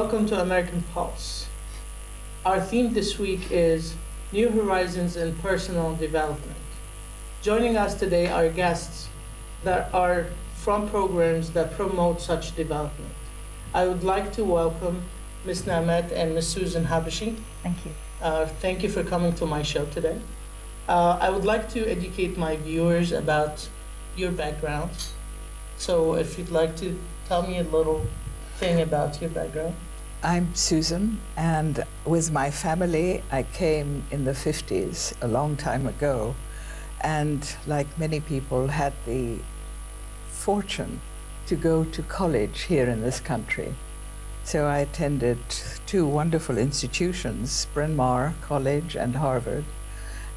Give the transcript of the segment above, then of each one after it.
Welcome to American Pulse. Our theme this week is New Horizons in Personal Development. Joining us today are guests that are from programs that promote such development. I would like to welcome Ms. Namet and Ms. Susan Habashi. Thank you. Thank you for coming to my show today. I would like to educate my viewers about your background. So if you'd like to tell me a little thing about your background. I'm Susan, and with my family, I came in the 50s, a long time ago, and like many people, had the fortune to go to college here in this country. So I attended two wonderful institutions, Bryn Mawr College and Harvard,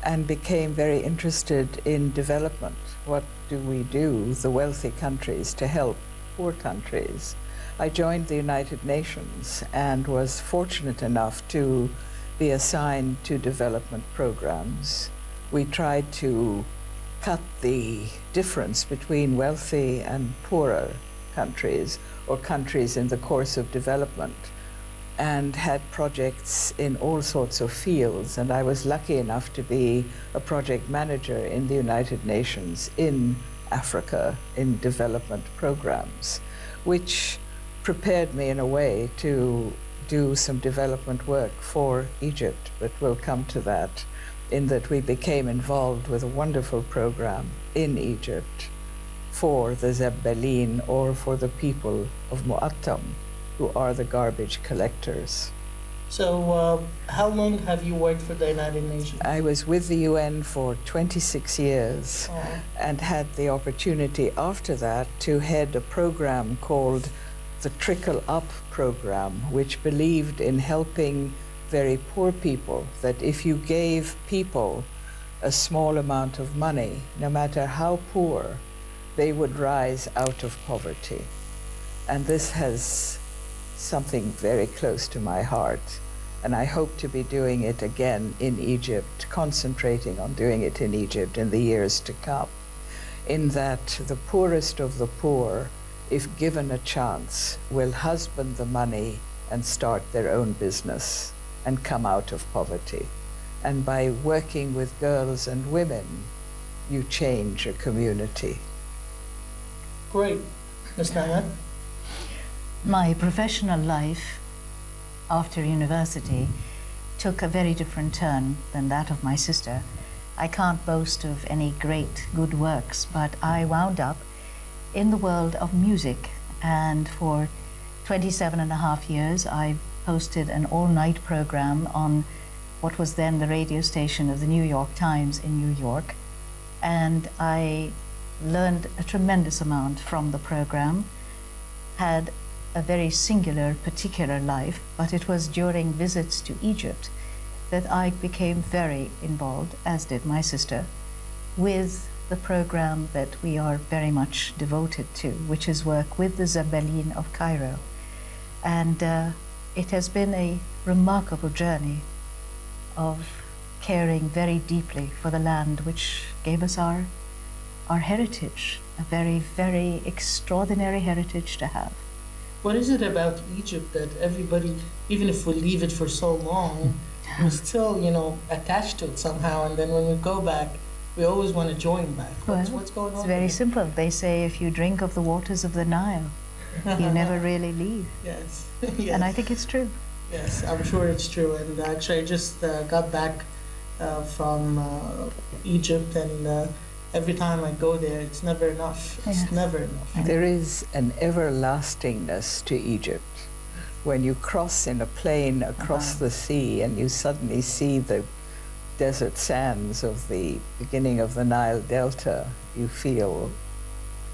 and became very interested in development. What do we do, the wealthy countries, to help poor countries? I joined the United Nations and was fortunate enough to be assigned to development programs. We tried to cut the difference between wealthy and poorer countries, or countries in the course of development, and had projects in all sorts of fields. And I was lucky enough to be a project manager in the United Nations in Africa in development programs, which prepared me in a way to do some development work for Egypt, but we'll come to that, in that we became involved with a wonderful program in Egypt for the Zebbeline, or for the people of Mu'attam, who are the garbage collectors. So how long have you worked for the United Nations? I was with the UN for 26 years and had the opportunity after that to head a program called the Trickle Up program, which believed in helping very poor people, that if you gave people a small amount of money, no matter how poor, they would rise out of poverty. And this has something very close to my heart. And I hope to be doing it again in Egypt, concentrating on doing it in Egypt in the years to come, in that the poorest of the poor, if given a chance, will husband the money and start their own business and come out of poverty. And by working with girls and women, you change a community. Great. Ms. Namet? My professional life after university took a very different turn than that of my sister. I can't boast of any great good works, but I wound up in the world of music, and for 27.5 years I hosted an all-night program on what was then the radio station of the New York Times in New York, and I learned a tremendous amount from the program, had a very singular, particular life, but it was during visits to Egypt that I became very involved, as did my sister, with the program that we are very much devoted to, which is work with the Zebbeline of Cairo. And it has been a remarkable journey of caring very deeply for the land which gave us our heritage, a very, very extraordinary heritage to have. What is it about Egypt that everybody, even if we leave it for so long, we're still, attached to it somehow, and then when we go back, we always want to join back. What's going on? It's very simple. They say if you drink of the waters of the Nile, you never really leave. Yes. Yes. And I think it's true. Yes, I'm sure it's true. And actually, I just got back from Egypt, and every time I go there, it's never enough. It's Yes. never enough. There is an everlastingness to Egypt. When you cross in a plane across the sea and you suddenly see the desert sands of the beginning of the Nile Delta, you feel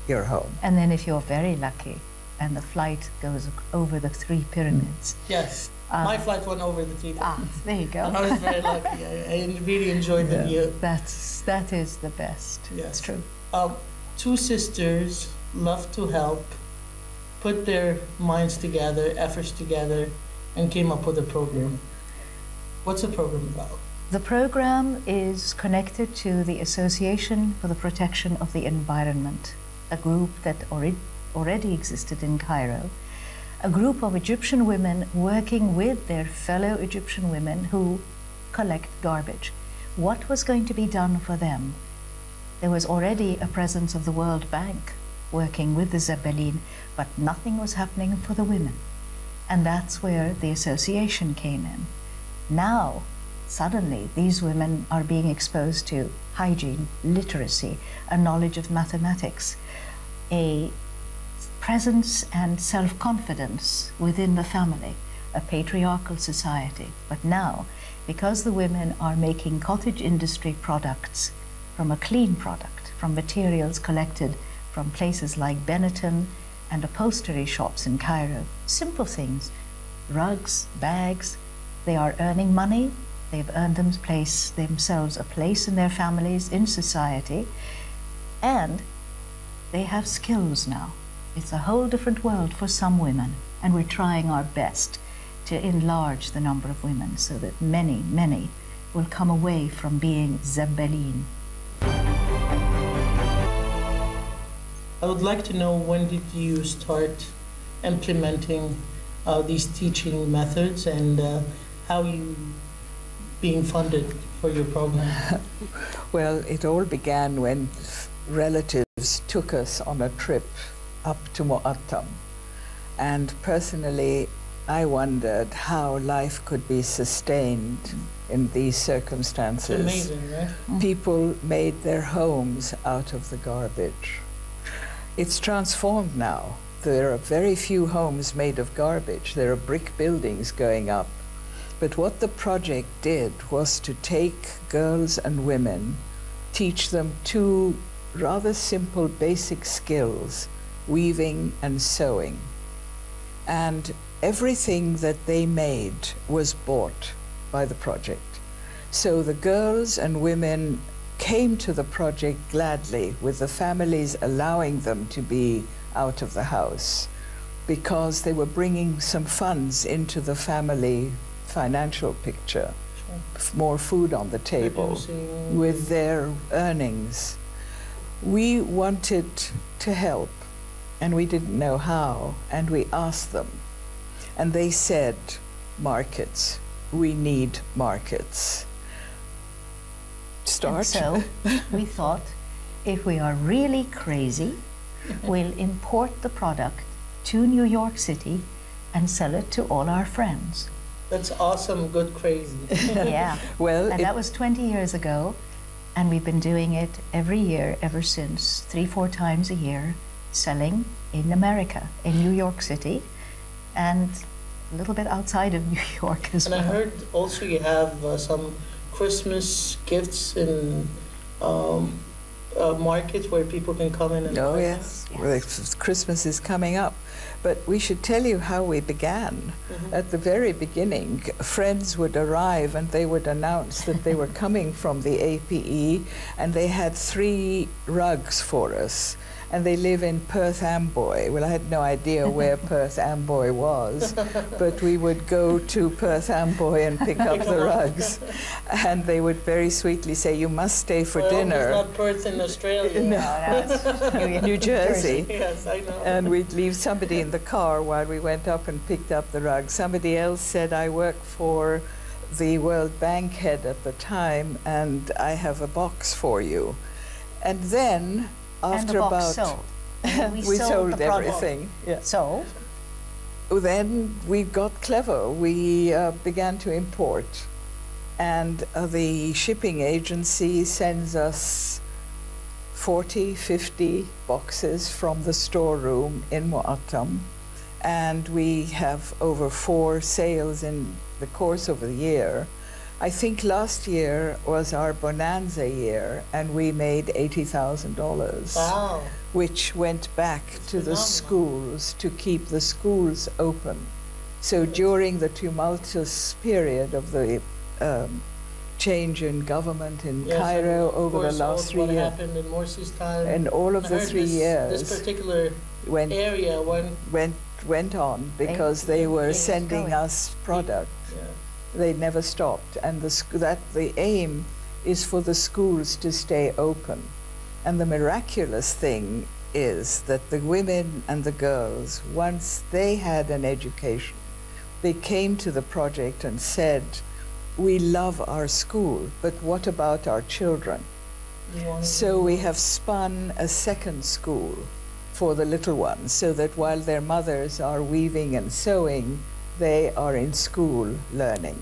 you're home. And then if you're very lucky and the flight goes over the 3 pyramids. Yes. My flight went over the 3 pyramids. There you go. And I was very lucky. I really enjoyed the view. That is the best. Yes. It's true. Two sisters love to help, put their minds together, efforts together, and came up with a program. What's the program about? The program is connected to the Association for the Protection of the Environment, a group that already existed in Cairo, a group of Egyptian women working with their fellow Egyptian women who collect garbage. What was going to be done for them? There was already a presence of the World Bank working with the Zebelin, but nothing was happening for the women. And that's where the association came in. Now, suddenly, these women are being exposed to hygiene, literacy, a knowledge of mathematics, a presence and self-confidence within the family, a patriarchal society. But now, because the women are making cottage industry products from a clean product, from materials collected from places like Benetton and upholstery shops in Cairo, simple things, rugs, bags, they are earning money, they've earned themselves a place in their families, in society, and they have skills now. It's a whole different world for some women, and we're trying our best to enlarge the number of women so that many, many will come away from being Zebelin. I would like to know, when did you start implementing these teaching methods, and how you being funded for your program? Well, it all began when relatives took us on a trip up to Mu'attam. And personally, I wondered how life could be sustained in these circumstances. It's amazing, right? People made their homes out of the garbage. It's transformed now. There are very few homes made of garbage. There are brick buildings going up. But what the project did was to take girls and women, teach them two rather simple basic skills, weaving and sewing. And everything that they made was bought by the project. So the girls and women came to the project gladly, with the families allowing them to be out of the house, because they were bringing some funds into the family financial picture, more food on the table with their earnings. We wanted to help, and we didn't know how, and we asked them. And they said, markets, we need markets. Start. And so we thought, if we are really crazy, we'll import the product to New York City and sell it to all our friends. That's awesome, good crazy. Yeah. Well, and that was 20 years ago, and we've been doing it every year ever since, 3-4 times a year, selling in America, in New York City, and a little bit outside of New York as well. And I heard also you have some Christmas gifts in markets where people can come in and oh, buy yes. Yes. Well, Christmas is coming up. But we should tell you how we began. At the very beginning, friends would arrive and they would announce that they were coming from the APE, and they had 3 rugs for us. And they live in Perth Amboy. Well, I had no idea where Perth Amboy was, but we would go to Perth Amboy and pick up the rugs. And they would very sweetly say, you must stay for dinner. It's not Perth in Australia. No, that's New Jersey. Yes, I know. And we'd leave somebody in the car while we went up and picked up the rug. Somebody else said, I work for the World Bank head at the time, and I have a box for you. And then, after and the box about sold. And we sold the product. everything. Yeah. So Then we got clever. We began to import, and the shipping agency sends us 40, 50 boxes from the storeroom in Mu'attam, and we have over 4 sales in the course of the year. I think last year was our bonanza year, and we made $80,000, Wow. which went back to the phenomenal. schools to keep the schools open. So during the tumultuous period of the change in government in Yes, Cairo and of over the course, last also 3 what years, happened in Morsi's time. and all of I the heard 3 this years particular went area went on because they were Things sending going. us product. yeah. They never stopped, and the aim is for the schools to stay open. And the miraculous thing is that the women and the girls, once they had an education, they came to the project and said, we love our school, but what about our children? So we have spun a second school for the little ones, so that while their mothers are weaving and sewing, they are in school learning.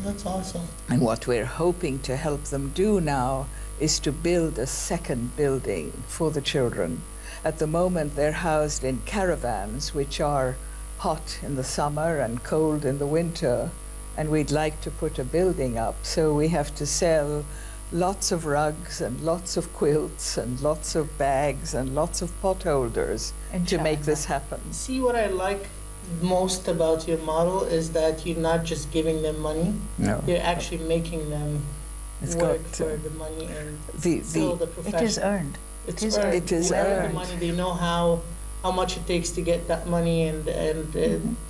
That's awesome. And what we're hoping to help them do now is to build a second building for the children. At the moment, they're housed in caravans, which are hot in the summer and cold in the winter, and we'd like to put a building up. So we have to sell lots of rugs and lots of quilts and lots of bags and lots of pot holders to make this happen. See, what I like most about your model is that you're not just giving them money, No. you're actually making them It's work got, for the money and the the profession. It is earned. It's It is earned. It is They earn earned. the money. They know how much it takes to get that money and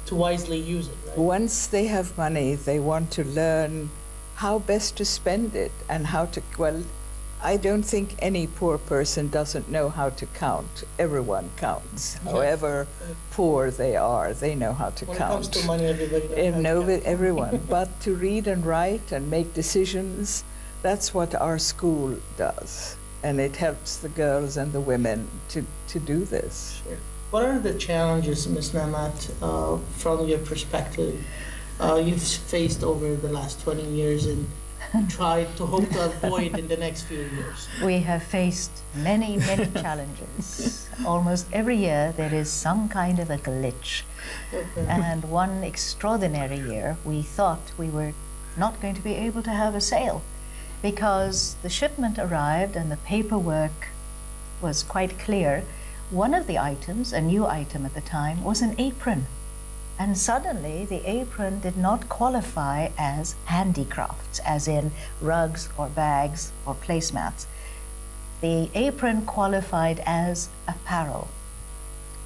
to wisely use it. Right? Once they have money, they want to learn how best to spend it and how to, well, I don't think any poor person doesn't know how to count. Everyone counts. Yeah. However poor they are, they know how to When count. it comes to money, everybody knows how to count. Everyone. But to read and write and make decisions, that's what our school does. And it helps the girls and the women to do this. Sure. What are the challenges, Ms. Namat, from your perspective, you've faced over the last 20 years and tried to hope to avoid in the next few years? We have faced many, many challenges. Almost every year there is some kind of a glitch. Okay. And one extraordinary year, we thought we were not going to be able to have a sale because the shipment arrived and the paperwork was quite clear. One of the items, a new item at the time, was an apron. And suddenly the apron did not qualify as handicrafts, as in rugs or bags or placemats. The apron qualified as apparel.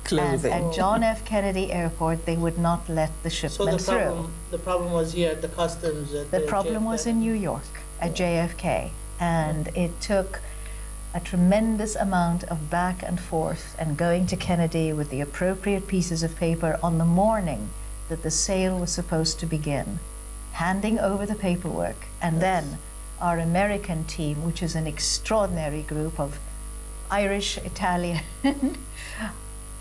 Clothing. And at John F. Kennedy Airport, they would not let the So shipment through. the problem was here at the customs. At The problem was in New York at JFK, and it took a tremendous amount of back and forth and going to Kennedy with the appropriate pieces of paper on the morning that the sale was supposed to begin, handing over the paperwork, and then our American team, which is an extraordinary group of Irish, Italian,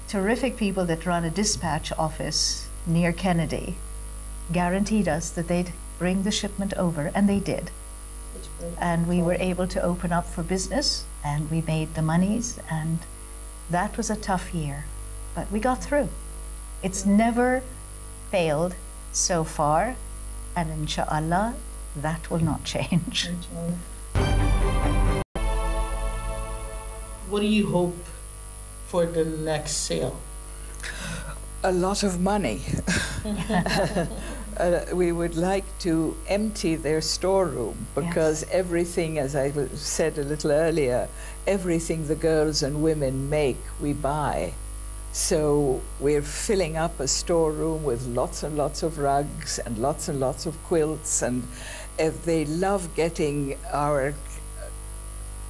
terrific people that run a dispatch office near Kennedy, guaranteed us that they'd bring the shipment over, and they did. And we were able to open up for business, and we made the monies, and that was a tough year, but we got through. It's never failed so far, and inshallah, that will not change. What do you hope for the next sale? A lot of money. We would like to empty their storeroom because everything, as I said a little earlier, everything the girls and women make, we buy. So we're filling up a storeroom with lots and lots of rugs and lots of quilts, and if they love getting our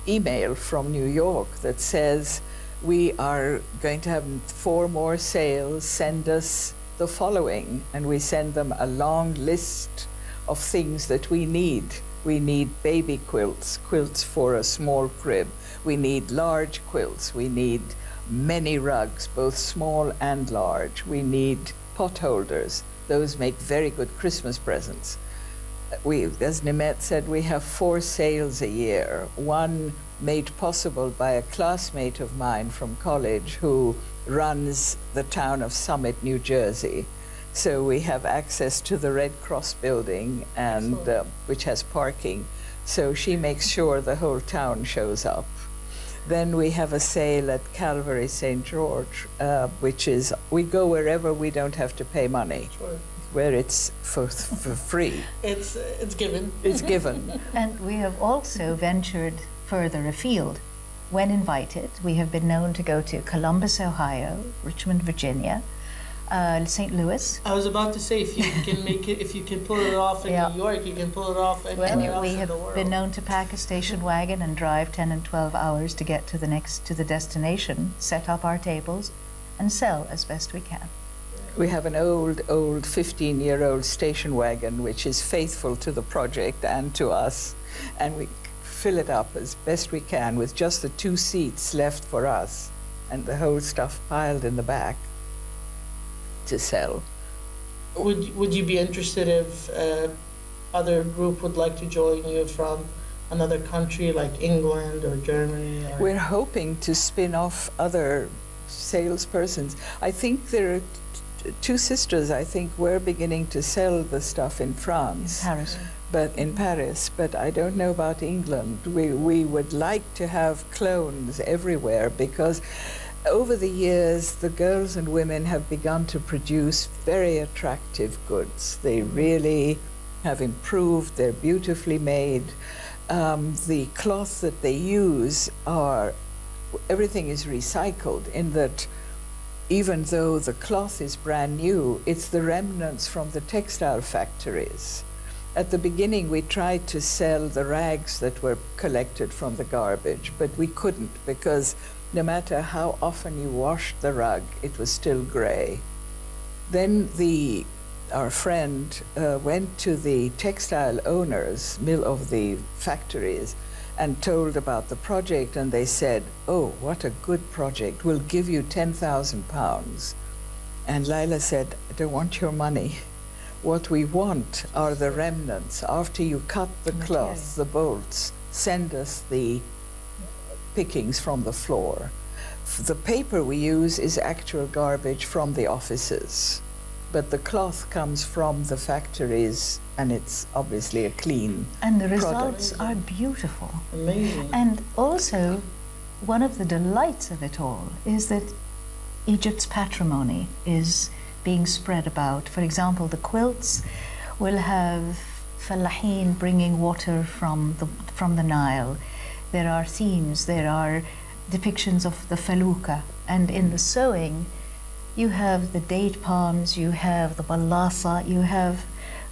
email from New York that says, we are going to have 4 more sales, send us the following, and we send them a long list of things that we need. We need baby quilts, quilts for a small crib. We need large quilts. We need many rugs, both small and large. We need pot holders. Those make very good Christmas presents. As Nimet said, we have 4 sales a year. One made possible by a classmate of mine from college who runs the town of Summit, New Jersey. So we have access to the Red Cross building, and which has parking. So she makes sure the whole town shows up. Then we have a sale at Calvary St. George, which is, we go wherever we don't have to pay money. Sure. Where it's for free. It's given. It's given. And we have also ventured further afield. When invited, we have been known to go to Columbus, Ohio, Richmond, Virginia, St. Louis. I was about to say, if you can make it, if you can pull it off in New York, you can pull it off anywhere else We in have the world. been known to pack a station wagon and drive 10 and 12 hours to get to the destination, set up our tables, and sell as best we can. We have an old 15-year-old station wagon which is faithful to the project and to us, and we fill it up as best we can with just the 2 seats left for us and the whole stuff piled in the back to sell. Would you be interested if other group would like to join you from another country like England or Germany? Or? We're hoping to spin off other salespersons. I think there are 2 sisters, I think, were beginning to sell the stuff in France. In Paris, but I don't know about England. We would like to have clones everywhere, because over the years the girls and women have begun to produce very attractive goods. They really have improved, they're beautifully made. The cloth that they use everything is recycled, in that even though the cloth is brand new, it's the remnants from the textile factories. At the beginning, we tried to sell the rags that were collected from the garbage, but we couldn't, because no matter how often you washed the rug, it was still gray. Then our friend went to the textile owners, of the factories, and told about the project, and they said, "Oh, what a good project, we'll give you £10,000. And Lila said, "I don't want your money. What we want are the remnants. After you cut the cloth, the bolts, send us the pickings from the floor. The paper we use is actual garbage from the offices, but the cloth comes from the factories, and it's obviously a clean And the results are beautiful. Amazing. And also, one of the delights of it all is that Egypt's patrimony is being spread about. For example, the quilts will have fallahin bringing water from the Nile. There are themes, there are depictions of the faluka, and in the sewing you have the date palms, you have the balasa, you have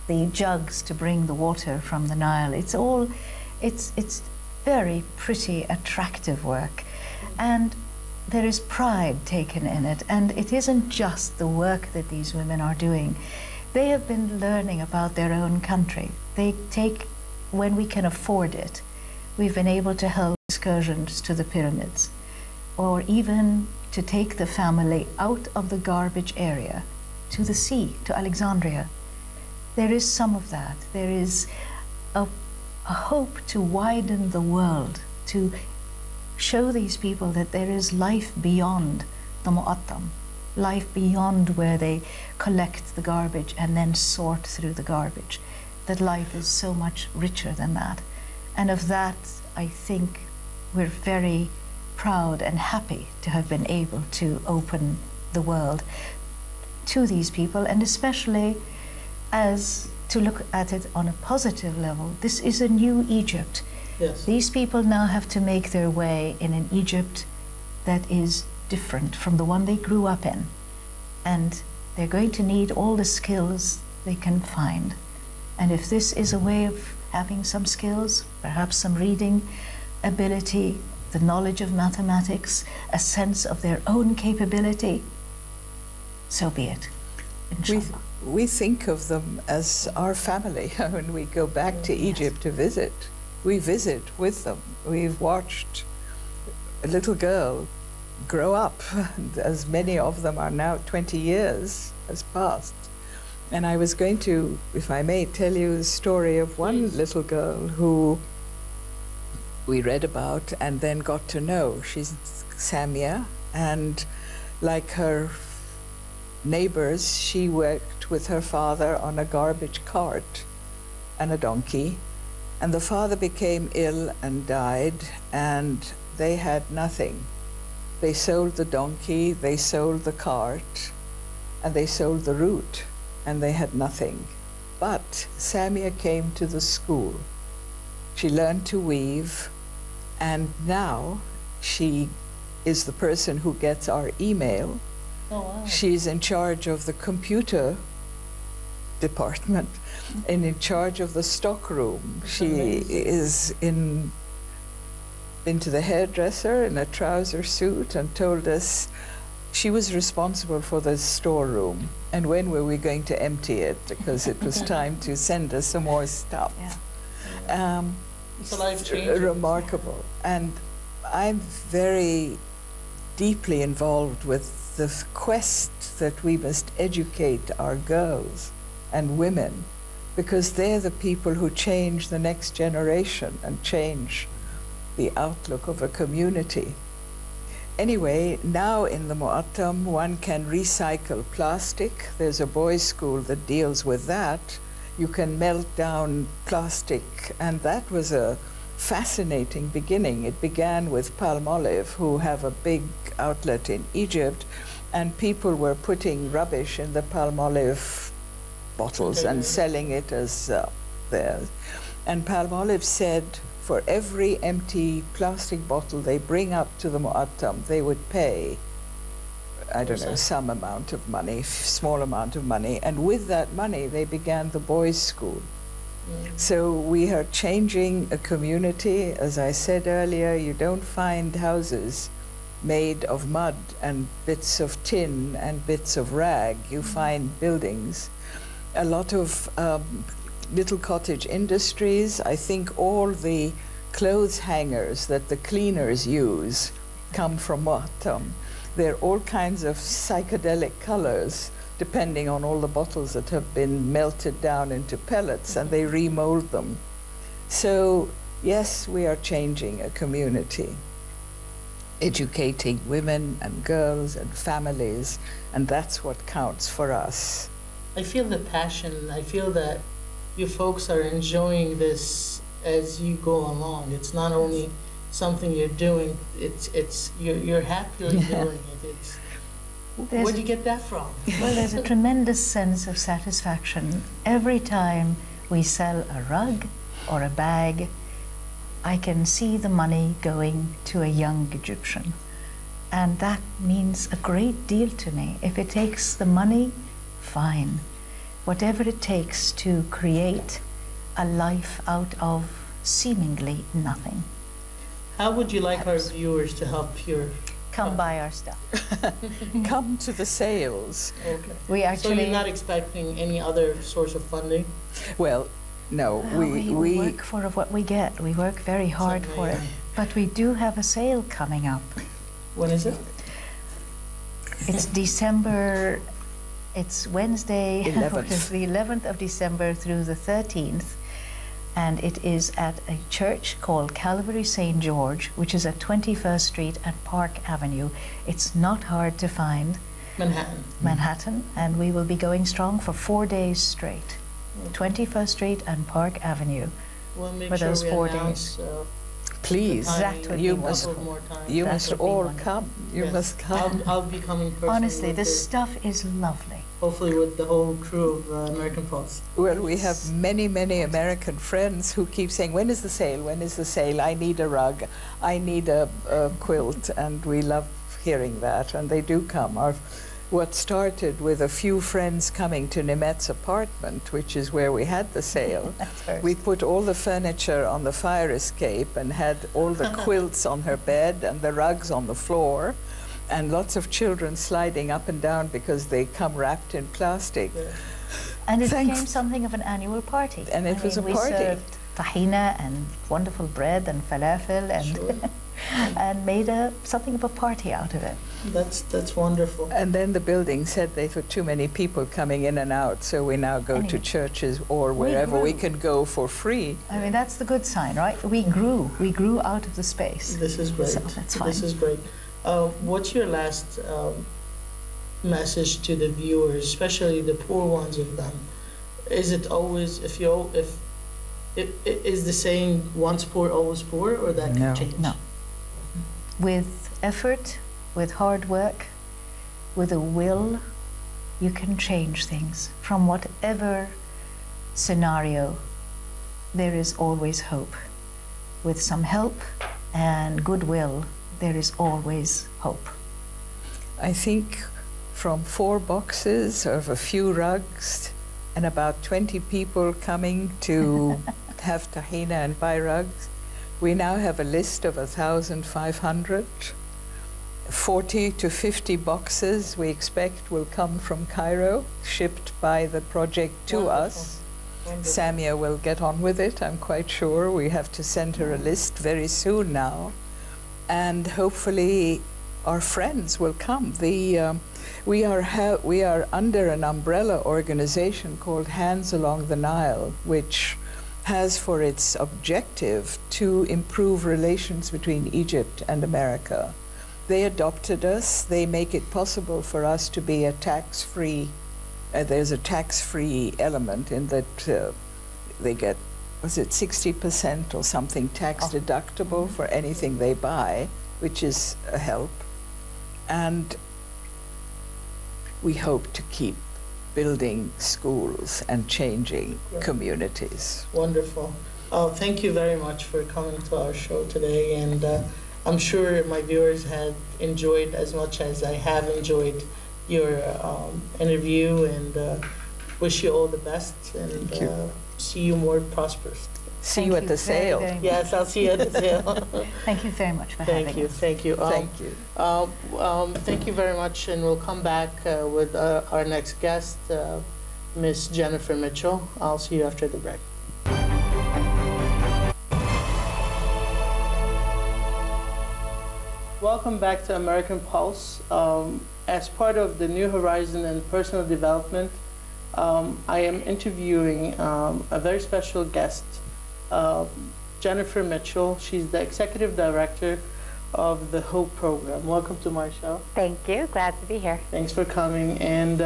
the jugs to bring the water from the Nile. It's very pretty, attractive work, and there is pride taken in it. And it isn't just the work that these women are doing. They have been learning about their own country. They take, when we can afford it, we've been able to help excursions to the pyramids, or even to take the family out of the garbage area to the sea, to Alexandria. There is some of that. There is a hope to widen the world, to show these people that there is life beyond the mu'attam, life beyond where they collect the garbage and then sort through the garbage, that life is so much richer than that. And of that, I think we're very proud and happy to have been able to open the world to these people, and especially as to look at it on a positive level. This is a new Egypt. Yes. These people now have to make their way in an Egypt that is different from the one they grew up in. And they're going to need all the skills they can find. And if this is a way of having some skills, perhaps some reading ability, the knowledge of mathematics, a sense of their own capability, so be it, inshallah. We think of them as our family when we go back to Egypt to visit. We visit with them. We've watched a little girl grow up, and as many of them are now, 20 years has passed. And I was going to, if I may, tell you the story of one little girl who we read about and then got to know. She's Samia, and like her neighbors, she worked with her father on a garbage cart and a donkey. And the father became ill and died, and they had nothing. They sold the donkey, they sold the cart, and they sold the root, and they had nothing. But Samia came to the school. She learned to weave, and now she is the person who gets our email Oh, wow. She's in charge of the computer department and in charge of the stock room. She is into the hairdresser in a trouser suit and told us she was responsible for the storeroom and when were we going to empty it, because it was time to send us some more stuff. Yeah. It's a life changer. Remarkable. And I'm very deeply involved with the quest that we must educate our girls and women, because they're the people who change the next generation and change the outlook of a community. Anyway, now in the Mu'attam, one can recycle plastic. There's a boys' school that deals with that. You can melt down plastic, and that was a fascinating beginning. It began with Palmolive, who have a big outlet in Egypt, and people were putting rubbish in the Palmolive bottles and selling it as theirs. And Palmolive said for every empty plastic bottle they bring up to the Mu'attam, they would pay, I don't know, some amount of money, small amount of money, and with that money they began the boys' school. So we are changing a community. As I said earlier, you don't find houses made of mud and bits of tin and bits of rag. You find buildings. A lot of little cottage industries. I think all the clothes hangers that the cleaners use come from Mu'attam. There are all kinds of psychedelic colors depending on all the bottles that have been melted down into pellets and they remold them. So yes, we are changing a community, educating women and girls and families, and that's what counts for us. I feel the passion. I feel that you folks are enjoying this as you go along. It's not only something you're doing, you're happily doing it. Where'd you get that from? Well, there's a tremendous sense of satisfaction. Every time we sell a rug or a bag, I can see the money going to a young Egyptian. And that means a great deal to me. If it takes the money, fine. Whatever it takes to create a life out of seemingly nothing. How would you like our viewers to help your... Come buy our stuff. Come to the sales. Okay. We actually... So you're not expecting any other source of funding? Well, no. We work for what we get. We work very hard for it. But we do have a sale coming up. When is it? It's December... It's Wednesday, 11th. the 11th of December through the 13th. And it is at a church called Calvary St. George, which is at 21st Street and Park Avenue. It's not hard to find. Manhattan. And we will be going strong for 4 days straight. 21st Street and Park Avenue. We'll make for sure those we 4 announce, days. Please, you must all come. You must come. I'll be coming personally. Honestly, this stuff is lovely. Hopefully with the whole crew of American Pulse. Well, we have many, many American friends who keep saying, when is the sale? When is the sale? I need a rug. I need a quilt. And we love hearing that. And they do come. What started with a few friends coming to Nimet's apartment, which is where we had the sale, we put all the furniture on the fire escape and had all the quilts on her bed and the rugs on the floor, and lots of children sliding up and down because they come wrapped in plastic. Yeah. And it became something of an annual party. And it was a party. We served tahina and wonderful bread and falafel and and made something of a party out of it. That's wonderful. And then the building said they were too many people coming in and out, so we now go to churches or wherever we can go for free. I mean, that's the good sign, right? We grew out of the space. This is great. So that's fine. This is great. What's your last message to the viewers, especially the poor ones of them? Is it always, is the saying once poor, always poor, or that can change? No. With effort, with hard work, with a will, you can change things. From whatever scenario, there is always hope. With some help and goodwill, there is always hope. I think from 4 boxes of a few rugs and about 20 people coming to have tahina and buy rugs. We now have a list of 1,500. 40 to 50 boxes we expect will come from Cairo, shipped by the project to Wonderful. us. Wonderful. Samia will get on with it, I'm quite sure. We have to send her a list very soon now. And hopefully our friends will come. We are under an umbrella organization called Hands Along the Nile, which has for its objective to improve relations between Egypt and America. They adopted us. They make it possible for us to be a tax-free, there's a tax-free element in that they get, was it 60% or something tax deductible for anything they buy, which is a help. And we hope to keep building schools and changing communities. Wonderful. Thank you very much for coming to our show today, and I'm sure my viewers had enjoyed as much as I have enjoyed your interview, and wish you all the best, and see you more prosperous. See you at the sale. Yes, I'll see you at the sale. Thank you very much for having us. Thank you. Thank you. Thank you very much, and we'll come back with our next guest, Miss Jennifer Mitchell. I'll see you after the break. Welcome back to American Pulse. As part of the New Horizon and Personal Development, I am interviewing a very special guest, Jennifer Mitchell. She's the Executive Director of the HOPE program. Welcome to my show. Thank you. Glad to be here. Thanks for coming. And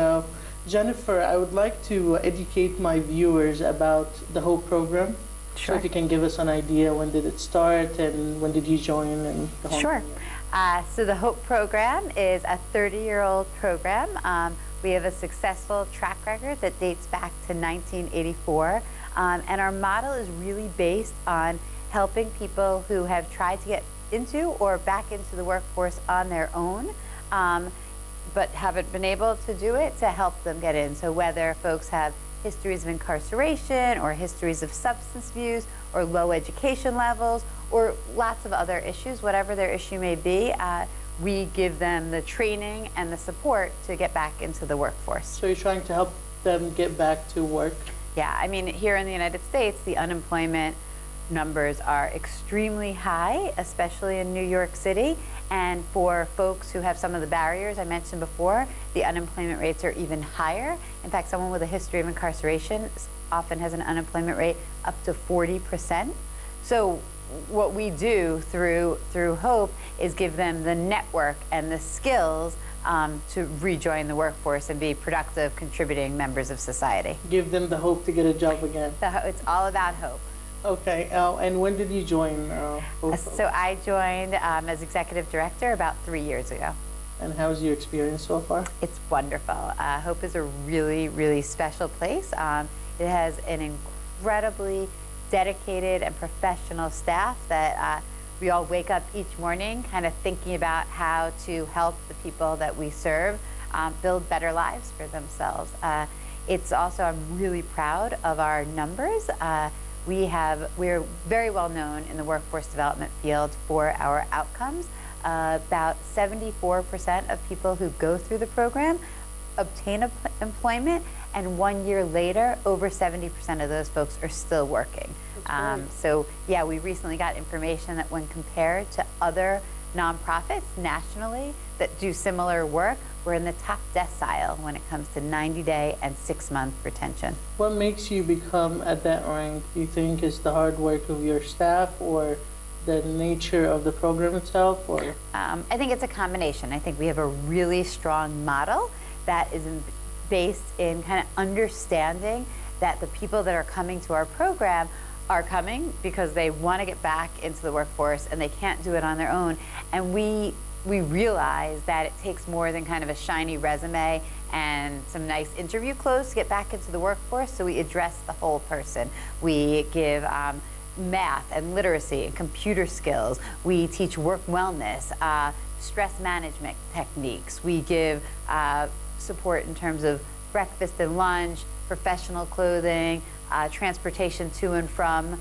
Jennifer, I would like to educate my viewers about the HOPE program. Sure. So if you can give us an idea, when did it start and when did you join? And the whole Sure. thing. So the HOPE program is a 30-year-old program. We have a successful track record that dates back to 1984. And our model is really based on helping people who have tried to get into or back into the workforce on their own, but haven't been able to do it, to help them get in. So whether folks have histories of incarceration or histories of substance abuse or low education levels or lots of other issues, whatever their issue may be, we give them the training and the support to get back into the workforce. So you're trying to help them get back to work? Yeah, I mean, here in the United States, the unemployment numbers are extremely high, especially in New York City. And for folks who have some of the barriers I mentioned before, the unemployment rates are even higher. In fact, someone with a history of incarceration often has an unemployment rate up to 40%. So what we do through HOPE is give them the network and the skills to rejoin the workforce and be productive, contributing members of society. Give them the hope to get a job again. It's all about hope. Okay, and when did you join HOPE? So I joined as executive director about 3 years ago. And how's your experience so far? It's wonderful. HOPE is a really, really special place. It has an incredibly dedicated and professional staff that we all wake up each morning kind of thinking about how to help the people that we serve build better lives for themselves. It's also, I'm really proud of our numbers. We're very well known in the workforce development field for our outcomes. About 74% of people who go through the program obtain employment, and 1 year later, over 70% of those folks are still working. So yeah, we recently got information that when compared to other nonprofits nationally that do similar work, we're in the top decile when it comes to 90-day and 6-month retention. What makes you become at that rank? Do you think is the hard work of your staff or the nature of the program itself? Or I think it's a combination. I think we have a really strong model that is based in kind of understanding that the people that are coming to our program are coming because they want to get back into the workforce and they can't do it on their own. And we realize that it takes more than kind of a shiny resume and some nice interview clothes to get back into the workforce, so we address the whole person. We give math and literacy and computer skills. We teach work wellness, stress management techniques. We give support in terms of breakfast and lunch, professional clothing, transportation to and from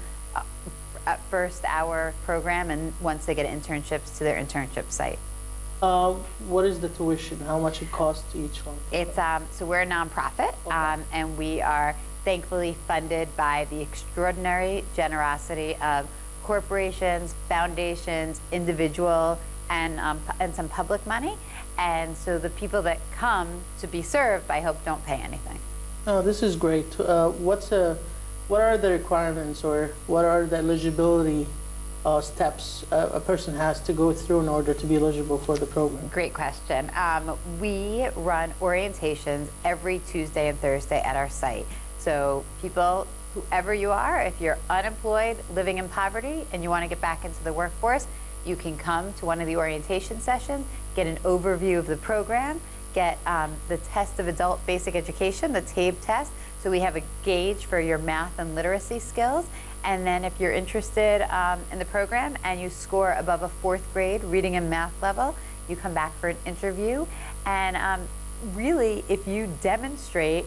at first our program, and once they get internships, to their internship site. What is the tuition? How much it costs each one? It's so we're a nonprofit, Okay. and we are thankfully funded by the extraordinary generosity of corporations, foundations, individual, and some public money. And so the people that come to be served by Hope don't pay anything. Oh, this is great. What are the requirements, or what are the eligibility steps a person has to go through in order to be eligible for the program? Great question. We run orientations every Tuesday and Thursday at our site. So people, whoever you are, if you're unemployed, living in poverty, and you want to get back into the workforce, you can come to one of the orientation sessions, get an overview of the program, get the test of adult basic education, the TABE test. So we have a gauge for your math and literacy skills. And then if you're interested in the program and you score above a 4th grade reading and math level, you come back for an interview. And really, if you demonstrate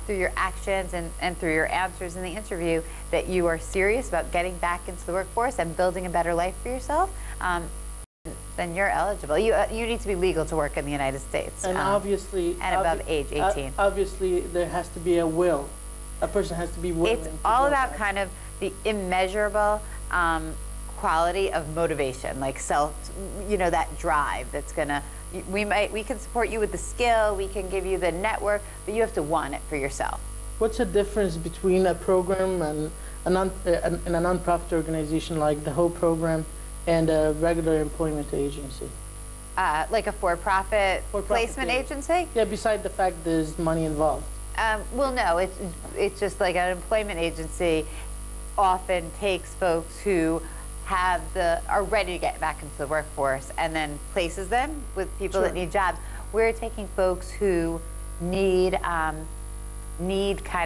through your actions and through your answers in the interview that you are serious about getting back into the workforce and building a better life for yourself, then you're eligible. You need to be legal to work in the United States. And obviously, and above age 18. Obviously, there has to be a will. A person has to be willing. It's all about kind of the immeasurable quality of motivation, like that drive that's gonna. We can support you with the skill, we can give you the network, but you have to want it for yourself. What's the difference between a program and a nonprofit organization like the Hope program and a regular employment agency? Like a for-profit placement agency? Yeah, beside the fact there's money involved. Well, no, it's just like an employment agency often takes folks who are ready to get back into the workforce and then places them with people that need jobs. We're taking folks who need kind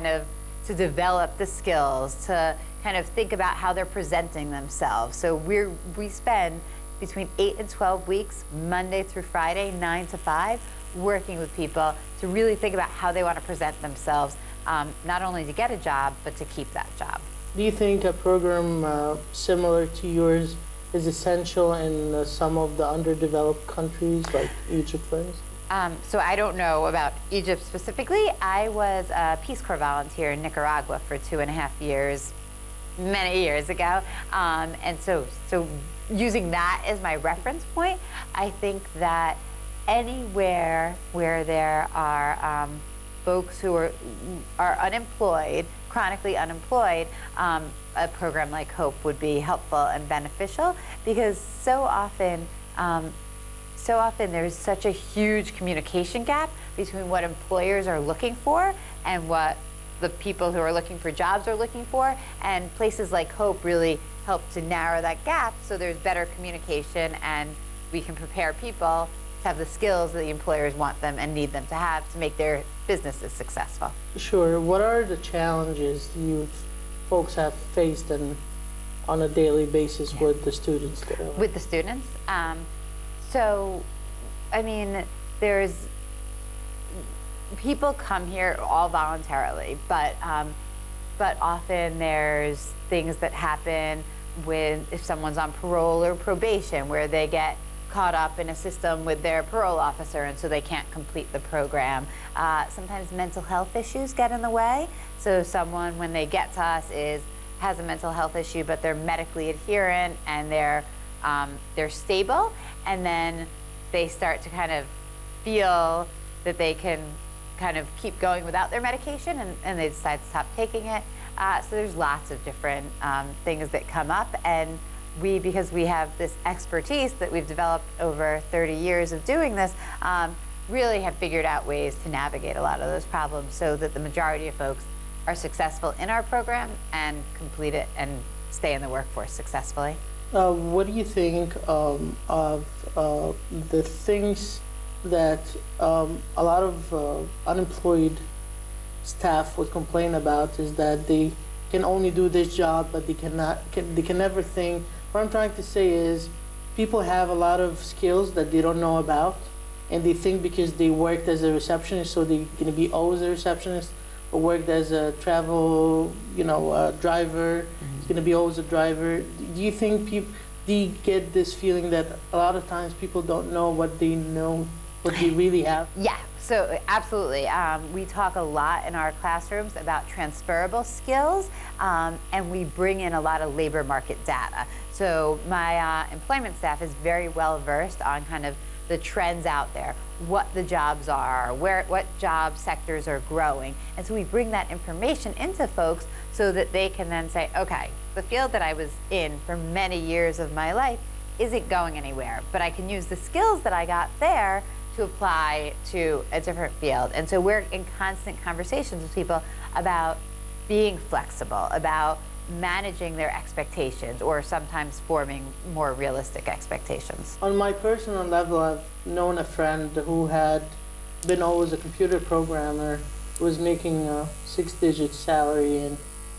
of to develop the skills, to kind of think about how they're presenting themselves. So we spend between 8 and 12 weeks, Monday through Friday, 9 to 5, working with people to really think about how they want to present themselves, not only to get a job, but to keep that job. Do you think a program similar to yours is essential in some of the underdeveloped countries like Egypt, for instance? So I don't know about Egypt specifically. I was a Peace Corps volunteer in Nicaragua for 2.5 years, many years ago. And so using that as my reference point, I think that anywhere where there are folks who are unemployed, chronically unemployed, a program like Hope would be helpful and beneficial, because so often there's such a huge communication gap between what employers are looking for and what the people who are looking for jobs are looking for, and places like Hope really help to narrow that gap so there's better communication and we can prepare people to have the skills that the employers want them and need them to have to make their businesses successful. Sure. What are the challenges you folks have faced on a daily basis with the students there? With the students? So, I mean, people come here all voluntarily, but often there's things that happen if someone's on parole or probation, where they get caught up in a system with their parole officer, and so they can't complete the program. Sometimes mental health issues get in the way. So someone, when they get to us, has a mental health issue, but they're medically adherent and they're stable, and then they start to kind of feel that they can kind of keep going without their medication, and they decide to stop taking it. So there's lots of different things that come up, and because we have this expertise that we've developed over 30 years of doing this, really have figured out ways to navigate a lot of those problems so that the majority of folks are successful in our program and complete it and stay in the workforce successfully. What do you think of the things that a lot of unemployed staff would complain about, is that they can only do this job, but they can never think. What I'm trying to say is, people have a lot of skills that they don't know about, and they think because they worked as a receptionist, so they're going to be always a receptionist, or worked as a travel, driver, it's going to be always a driver. Do you think people, do you get this feeling that a lot of times people don't know what they really have? Yeah, so absolutely. We talk a lot in our classrooms about transferable skills, and we bring in a lot of labor market data. So my employment staff is very well versed on kind of the trends out there, what the jobs are, what job sectors are growing. And so we bring that information into folks so that they can then say, okay, the field that I was in for many years of my life isn't going anywhere, but I can use the skills that I got there to apply to a different field. And so we're in constant conversations with people about being flexible, about managing their expectations, or sometimes forming more realistic expectations. On my personal level, I've known a friend who had been always a computer programmer, was making a 6-digit salary, and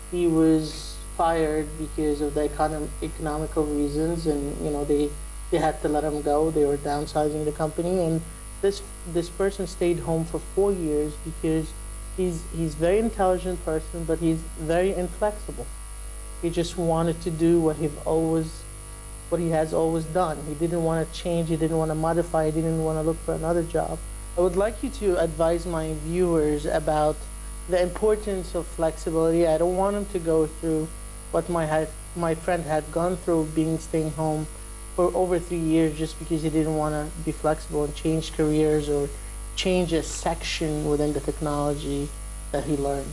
he was fired because of the economical reasons, and they had to let him go. They were downsizing the company, and this person stayed home for 4 years because he's very intelligent person, but he's very inflexible. He just wanted to do what he has always done. He didn't want to change, he didn't want to modify, he didn't want to look for another job. I would like you to advise my viewers about the importance of flexibility. I don't want them to go through what my friend had gone through, staying home for over 3 years just because he didn't want to be flexible and change careers or change a section within the technology that he learned.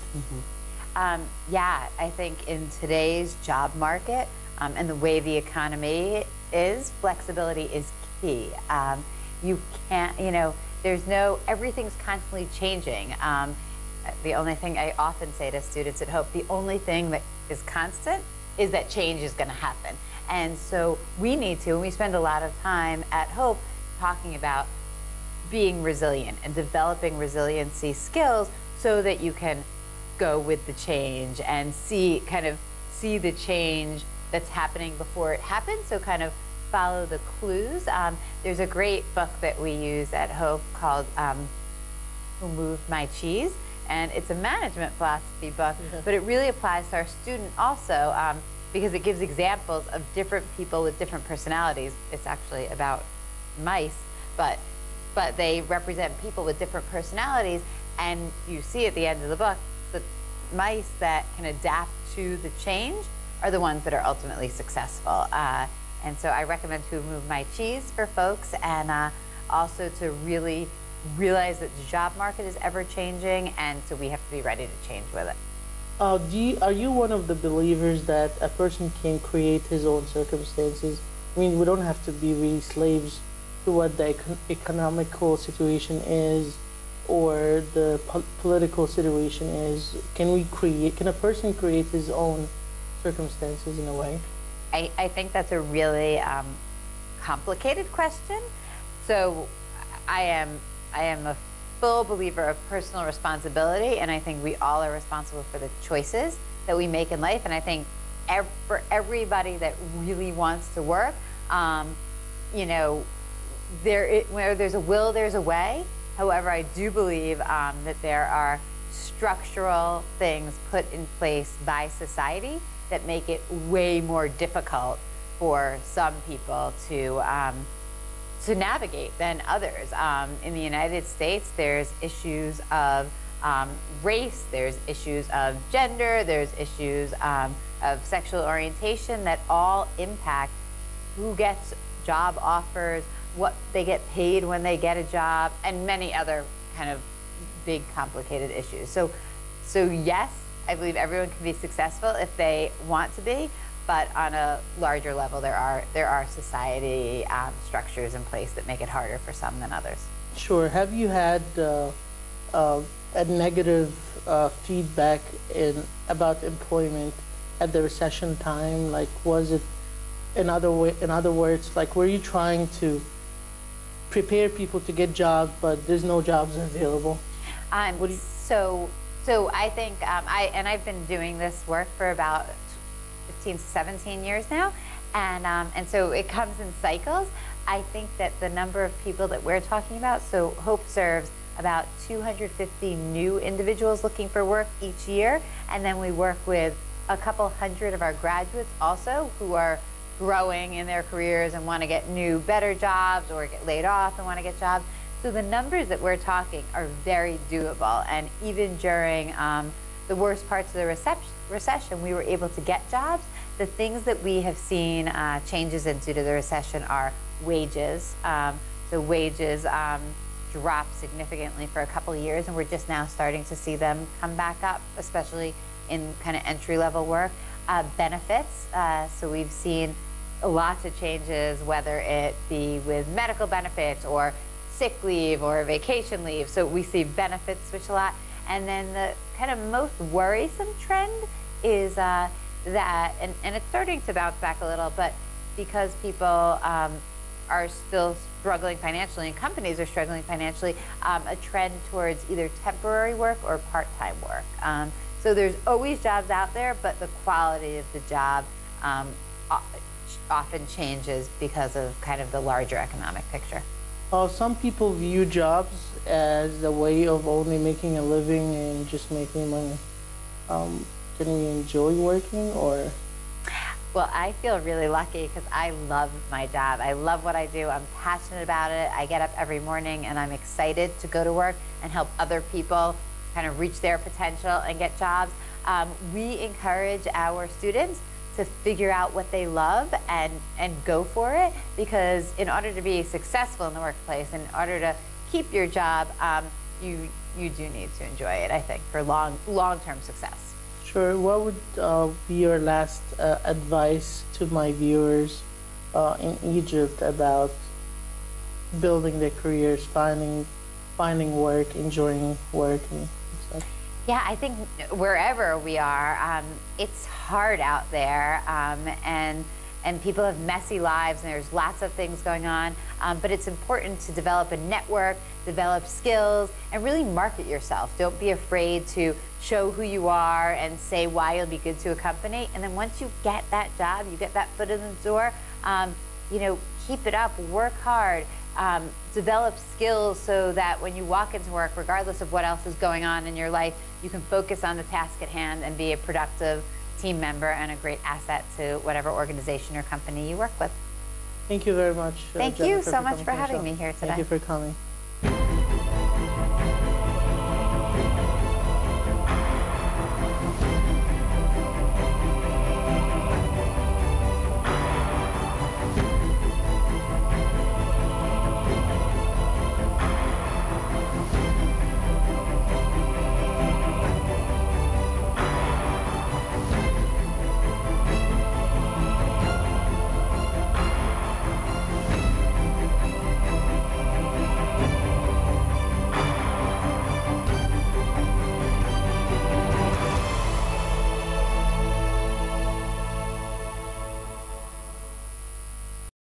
Yeah, I think in today's job market and the way the economy is, flexibility is key. You can't, everything's constantly changing. The only thing I often say to students at Hope, the only thing that is constant is that change is going to happen. And so we need to, and we spend a lot of time at Hope talking about being resilient and developing resiliency skills so that you can go with the change and see the change that's happening before it happens. So kind of follow the clues. There's a great book that we use at Hope called Who Moved My Cheese? And it's a management philosophy book, but it really applies to our student also because it gives examples of different people with different personalities. It's actually about mice, but they represent people with different personalities, and you see at the end of the book, the mice that can adapt to the change are the ones that are ultimately successful. And so I recommend Who Moved My Cheese for folks, and also to really realize that the job market is ever changing, and so we have to be ready to change with it. Are you one of the believers that a person can create his own circumstances? I mean, we don't have to be really slaves to what the economical situation is or the political situation is. Can a person create his own circumstances in a way? I think that's a really complicated question. So I am a full believer of personal responsibility, and I think we all are responsible for the choices that we make in life. And I think for everybody that really wants to work, where there's a will, there's a way. However, I do believe that there are structural things put in place by society that make it way more difficult for some people to navigate than others. In the United States, there's issues of race, there's issues of gender, there's issues of sexual orientation that all impact who gets job offers, what they get paid when they get a job, and many other kind of big complicated issues. So yes, I believe everyone can be successful if they want to be, but on a larger level, there are society structures in place that make it harder for some than others. Sure. Have you had a negative feedback about employment at the recession time? Like, was it, in other words, like, were you trying to prepare people to get jobs, but there's no jobs available? So I think I've been doing this work for about 15 to 17 years now, and so it comes in cycles. I think that the number of people that we're talking about, so Hope serves about 250 new individuals looking for work each year, and then we work with a couple hundred of our graduates also who are growing in their careers and want to get new, better jobs, or get laid off and want to get jobs. So the numbers that we're talking are very doable, and even during the worst parts of the recession, we were able to get jobs. The things that we have seen changes in due to the recession are wages. So wages dropped significantly for a couple of years, and we're just now starting to see them come back up, especially in kind of entry-level work. Benefits, so we've seen lots of changes, whether it be with medical benefits or sick leave or vacation leave. So we see benefits switch a lot. And then the kind of most worrisome trend is that, and it's starting to bounce back a little, but because people are still struggling financially and companies are struggling financially, a trend towards either temporary work or part-time work. So there's always jobs out there, but the quality of the job often changes because of kind of the larger economic picture. Some people view jobs as a way of only making a living and just making money. Can we enjoy working, or? Well, I feel really lucky because I love my job. I love what I do. I'm passionate about it. I get up every morning and I'm excited to go to work and help other people kind of reach their potential and get jobs. We encourage our students to figure out what they love and go for it, because in order to be successful in the workplace, in order to keep your job, you do need to enjoy it, I think, for long-term success. Sure. What would be your last advice to my viewers in Egypt about building their careers, finding work, enjoying work, and such? Yeah, I think wherever we are, it's hard out there, and people have messy lives, and there's lots of things going on, but it's important to develop a network, develop skills, and really market yourself. Don't be afraid to show who you are and say why you'll be good to a company, and then once you get that job, you get that foot in the door, you know, keep it up, work hard. Develop skills so that when you walk into work, regardless of what else is going on in your life, you can focus on the task at hand and be a productive team member and a great asset to whatever organization or company you work with. Thank you very much. Thank you so much for having me here today. Thank you for coming.